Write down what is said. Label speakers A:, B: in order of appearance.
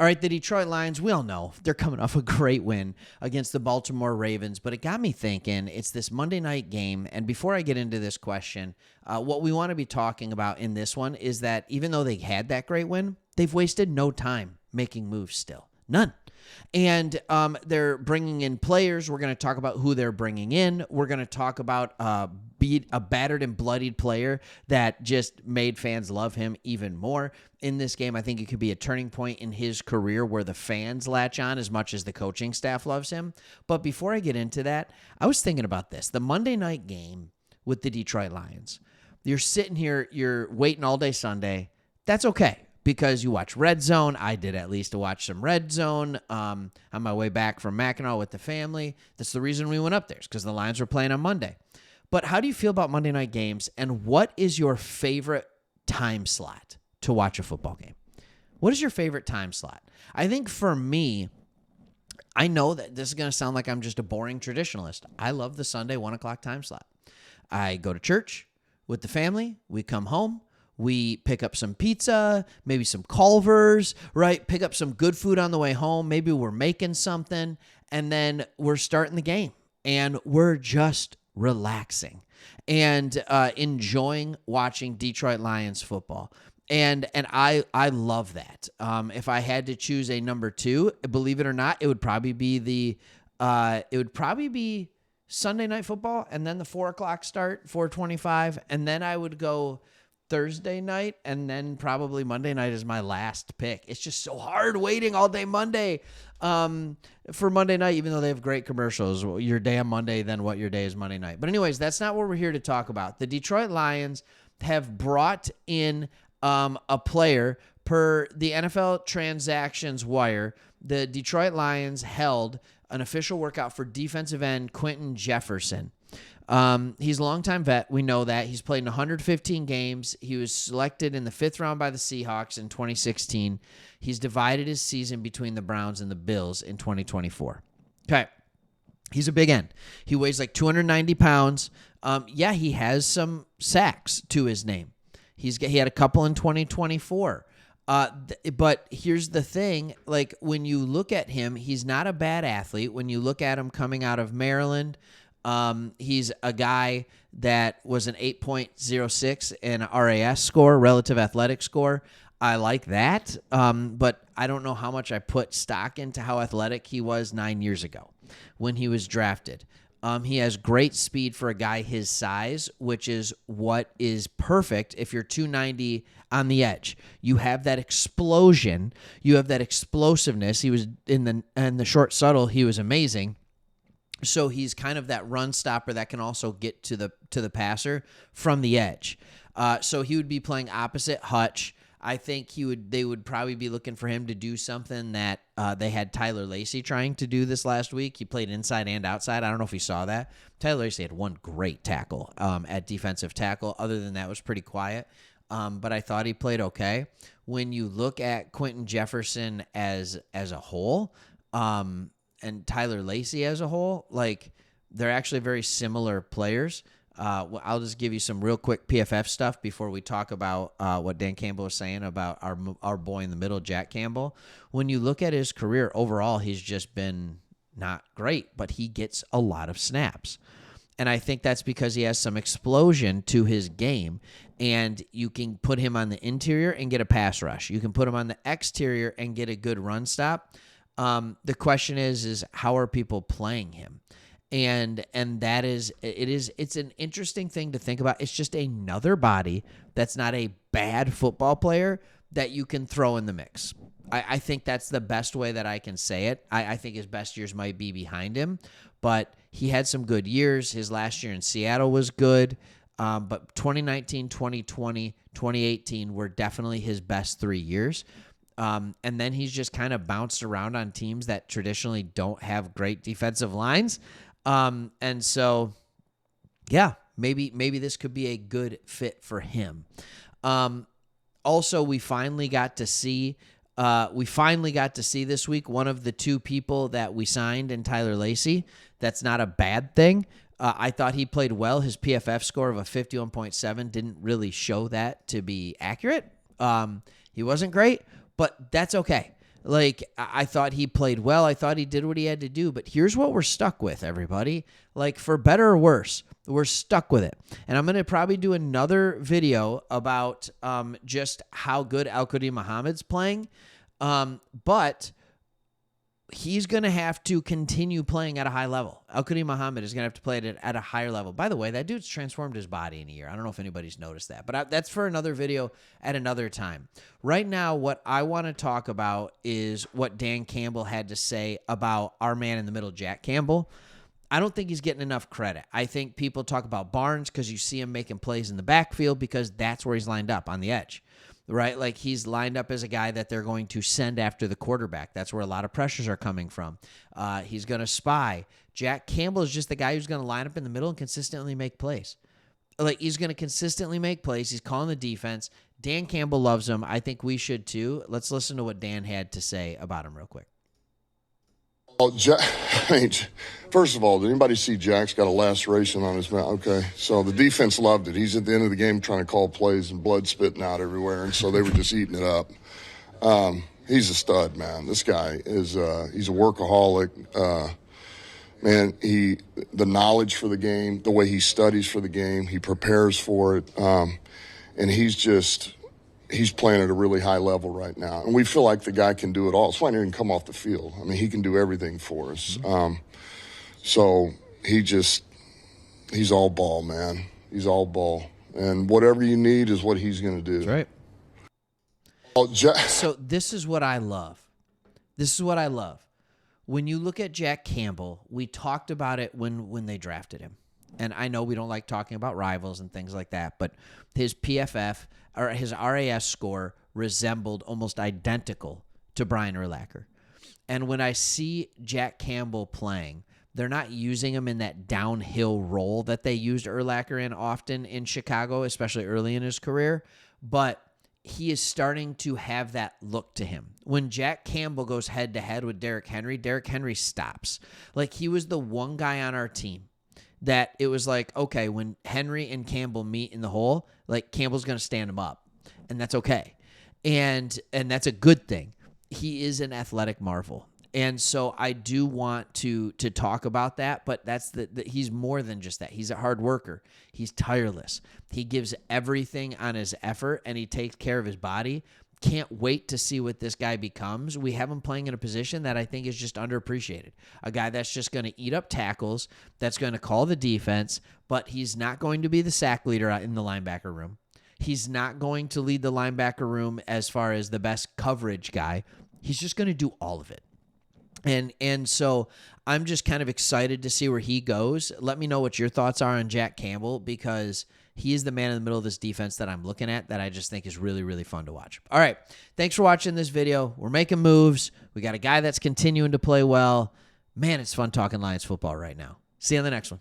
A: All right, the Detroit Lions, we all know they're coming off a great win against the Baltimore Ravens, but it got me thinking. It's this Monday night game, and before I get into this question, what we want to be talking about in this one is that even though they had that great win, they've wasted no time making moves still. None. And they're bringing in players. We're going to talk about who they're bringing in. We're going to talk about a battered and bloodied player that just made fans love him even more in this game. I think it could be a turning point in his career where the fans latch on as much as the coaching staff loves him. But before I get into that, I was thinking about this. The Monday night game with the Detroit Lions. You're sitting here, you're waiting all day Sunday. That's okay. Because you watch Red Zone. I did at least to watch some Red Zone on my way back from Mackinac with the family. That's the reason we went up there, because the Lions were playing on Monday. But how do you feel about Monday night games, and what is your favorite time slot to watch a football game? What is your favorite time slot? I think for me, I know that this is going to sound like I'm just a boring traditionalist. I love the Sunday 1 o'clock time slot. I go to church with the family. We come home. We pick up some pizza, maybe some Culver's, right? Pick up some good food on the way home. Maybe we're making something, and then we're starting the game, and we're just relaxing and enjoying watching Detroit Lions football. And I love that. If I had to choose a number two, believe it or not, it would probably be Sunday Night Football, and then the 4 o'clock start, 4:25, and then I would go Thursday night, and then probably Monday night is my last pick. It's just so hard waiting all day Monday for Monday night, even though they have great commercials. Your day on Monday, then what your day is Monday night. But anyways, that's not what we're here to talk about. The Detroit Lions have brought in a player per the NFL Transactions Wire. The Detroit Lions held an official workout for defensive end Quinton Jefferson. He's a longtime vet. We know that. He's played in 115 games. He was selected in the 5th round by the Seahawks in 2016. He's divided his season between the Browns and the Bills in 2024. Okay. He's a big end. He weighs like 290 pounds. He has some sacks to his name. He had a couple in 2024. But here's the thing. Like, when you look at him, he's not a bad athlete. When you look at him coming out of Maryland, he's a guy that was an 8.06 in RAS score, relative athletic score. I like that, but I don't know how much I put stock into how athletic he was 9 years ago when he was drafted. He has great speed for a guy his size, which is what is perfect if you're 290 on the edge. You have that explosion. You have that explosiveness. He was in the short subtle. He was amazing. So he's kind of that run stopper that can also get to the passer from the edge. So he would be playing opposite Hutch. I think they would probably be looking for him to do something that they had Tyler Lacey trying to do this last week. He played inside and outside. I don't know if you saw that. Tyler Lacey had one great tackle at defensive tackle. Other than that, it was pretty quiet. But I thought he played okay. When you look at Quinton Jefferson as a whole, and Tyler Lacey as a whole, like, they're actually very similar players. I'll just give you some real quick PFF stuff before we talk about what Dan Campbell was saying about our boy in the middle, Jack Campbell. When you look at his career overall, he's just been not great, but he gets a lot of snaps. And I think that's because he has some explosion to his game, and you can put him on the interior and get a pass rush. You can put him on the exterior and get a good run stop. The question is how are people playing him? And it's an interesting thing to think about. It's just another body that's not a bad football player that you can throw in the mix. I think that's the best way that I can say it. I think his best years might be behind him, but he had some good years. His last year in Seattle was good. But 2019, 2020, 2018 were definitely his best 3 years. And then he's just kind of bounced around on teams that traditionally don't have great defensive lines. And so, yeah, maybe this could be a good fit for him. Also, we finally got to see this week one of the two people that we signed in Tyler Lacey. That's not a bad thing. I thought he played well. His PFF score of a 51.7 didn't really show that to be accurate. He wasn't great, but that's okay. Like, I thought he played well. I thought he did what he had to do. But here's what we're stuck with, everybody. Like, for better or worse, we're stuck with it. And I'm going to probably do another video about just how good Al-Quadin Muhammad's playing. But he's going to have to continue playing at a high level. Al-Quadin Muhammad is going to have to play it at a higher level. By the way, that dude's transformed his body in a year. I don't know if anybody's noticed that, but that's for another video at another time. Right now, what I want to talk about is what Dan Campbell had to say about our man in the middle, Jack Campbell. I don't think he's getting enough credit. I think people talk about Barnes because you see him making plays in the backfield because that's where he's lined up, on the edge. Right? Like, he's lined up as a guy that they're going to send after the quarterback. That's where a lot of pressures are coming from. He's going to spy. Jack Campbell is just the guy who's going to line up in the middle and consistently make plays. Like, he's going to consistently make plays. He's calling the defense. Dan Campbell loves him. I think we should too. Let's listen to what Dan had to say about him real quick.
B: Well, first of all, did anybody see Jack's got a laceration on his mouth? Okay, so the defense loved it. He's at the end of the game trying to call plays and blood spitting out everywhere, and so they were just eating it up. He's a stud, man. This guy is he's a workaholic. Man, the knowledge for the game, the way he studies for the game, he prepares for it, and he's playing at a really high level right now. And we feel like the guy can do it all. That's why he didn't come off the field. I mean, he can do everything for us. So he's all ball, man. He's all ball. And whatever you need is what he's going to do.
A: That's right. So this is what I love. This is what I love. When you look at Jack Campbell, we talked about it when they drafted him. And I know we don't like talking about rivals and things like that, but his PFF or his RAS score resembled almost identical to Brian Urlacher. And when I see Jack Campbell playing, they're not using him in that downhill role that they used Urlacher in often in Chicago, especially early in his career, but he is starting to have that look to him. When Jack Campbell goes head-to-head with Derrick Henry stops. Like, he was the one guy on our team that it was like, okay, when Henry and Campbell meet in the hole, like, Campbell's going to stand him up, and that's okay. And that's a good thing. He is an athletic marvel. And so I do want to talk about that, but that's he's more than just that. He's a hard worker. He's tireless. He gives everything on his effort, and he takes care of his body. Can't wait to see what this guy becomes. We have him playing in a position that I think is just underappreciated. A guy that's just going to eat up tackles, that's going to call the defense, but he's not going to be the sack leader in the linebacker room. He's not going to lead the linebacker room as far as the best coverage guy. He's just going to do all of it. And so I'm just kind of excited to see where he goes. Let me know what your thoughts are on Jack Campbell, because he is the man in the middle of this defense that I'm looking at that I just think is really, really fun to watch. All right. Thanks for watching this video. We're making moves. We got a guy that's continuing to play well. Man, it's fun talking Lions football right now. See you on the next one.